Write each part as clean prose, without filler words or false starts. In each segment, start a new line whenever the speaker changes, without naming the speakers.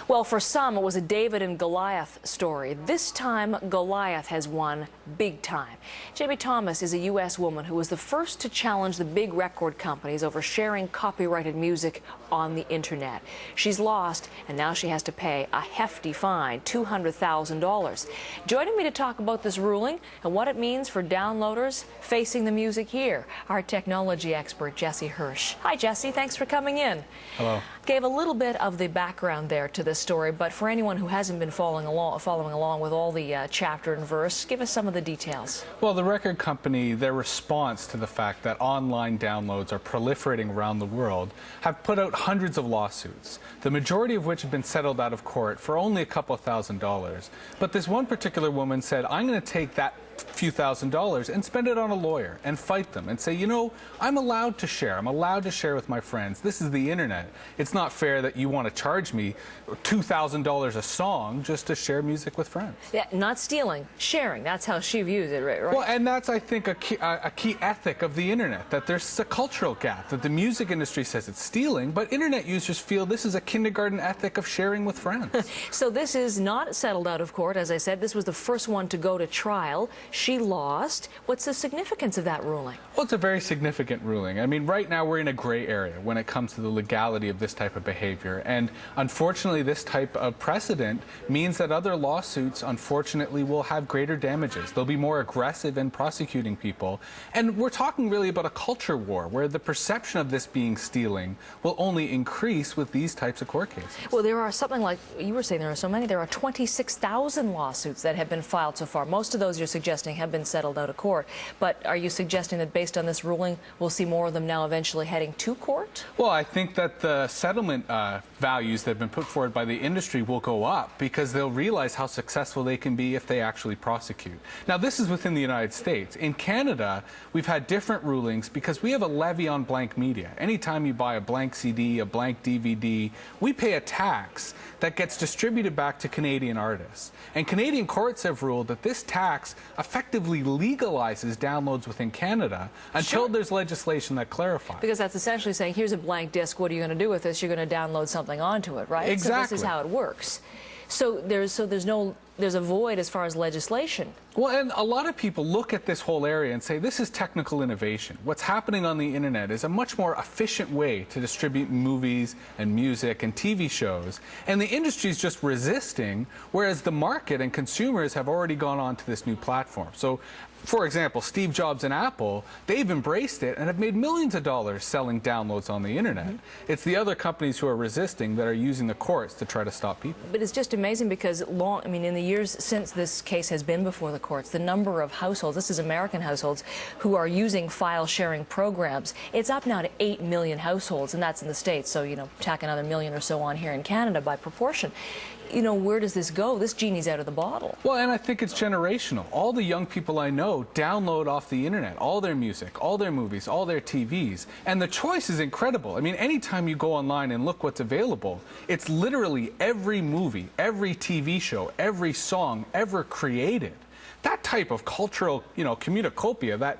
Well, for some, it was a David and Goliath story. This time, Goliath has won big time. Jamie Thomas is a U.S. woman who was the first to challenge the big record companies over sharing copyrighted music on the internet. She's lost, and now she has to pay a hefty fine, $200,000. Joining me to talk about this ruling and what it means for downloaders facing the music here, our technology expert, Hirsh. Hi, Jesse. Thanks for coming in.
Hello.
Gave a little bit of the background there to this story, but for anyone who hasn't been following along with all the chapter and verse, give us some of the details.
Well, the record company, their response to the fact that online downloads are proliferating around the world, have put out hundreds of lawsuits, the majority of which have been settled out of court for only a couple of $1,000s. But this one particular woman said, I'm going to take that few $1,000s and spend it on a lawyer and fight them and say, you know, I'm allowed to share. I'm allowed to share with my friends. This is the internet. It's not fair that you want to charge me $2,000 a song just to share music with friends.
Yeah, not stealing, sharing. That's how she views it, right?
Well, and that's, I think, a key ethic of the internet, that there's a cultural gap, that the music industry says it's stealing, but internet users feel this is a kindergarten ethic of sharing with friends.
So this is not settled out of court. As I said, this was the first one to go to trial. She lost. What's the significance of that ruling?
Well, it's a very significant ruling. I mean, right now we're in a gray area when it comes to the legality of this type of behavior. And unfortunately, this type of precedent means that other lawsuits, unfortunately, will have greater damages. They'll be more aggressive in prosecuting people. And we're talking really about a culture war where the perception of this being stealing will only increase with these types of court cases.
Well, there are something like, you were saying there are so many, there are 26,000 lawsuits that have been filed so far. Most of those you're suggesting have been settled out of court. But are you suggesting that based on this ruling, we'll see more of them now eventually heading to court?
Well, I think that the settlement values that have been put forward by the industry will go up because they'll realize how successful they can be if they actually prosecute. Now, this is within the United States. In Canada, we've had different rulings because we have a levy on blank media. Anytime you buy a blank CD, a blank DVD, we pay a tax that gets distributed back to Canadian artists. And Canadian courts have ruled that this tax effectively legalizes downloads within Canada until there's legislation that clarifies.
Because that's essentially saying, here's a blank disc, what are you going to do with this? You're going to download something onto it, right?
Exactly.
So this is how it works. So there's a void as far as legislation.
Well, and a lot of people look at this whole area and say this is technical innovation. What's happening on the internet is a much more efficient way to distribute movies and music and TV shows, and the industry is just resisting, whereas the market and consumers have already gone on to this new platform. So, for example, Steve Jobs and Apple, they've embraced it and have made millions of dollars selling downloads on the internet. It's the other companies who are resisting that are using the courts to try to stop people.
But it's just amazing because in the years since this case has been before the courts, the number of households, this is American households, who are using file sharing programs, it's up now to 8 million households, and that's in the States. So, you know, tack another million or so on here in Canada by proportion. You know, where does this go? This genie's out of the bottle.
Well, and I think it's generational. All the young people I know download off the internet all their music, all their movies, all their TVs, and the choice is incredible. I mean, anytime you go online and look what's available, it's literally every movie, every TV show, every song ever created. That type of cultural, communicopia, that,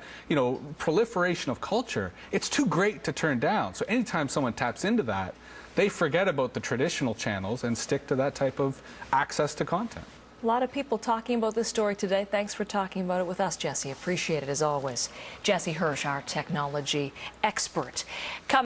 proliferation of culture, it's too great to turn down. So anytime someone taps into that, they forget about the traditional channels and stick to that type of access to content.
A lot of people talking about this story today. Thanks for talking about it with us, Jesse. Appreciate it as always. Jesse Hirsh, our technology expert.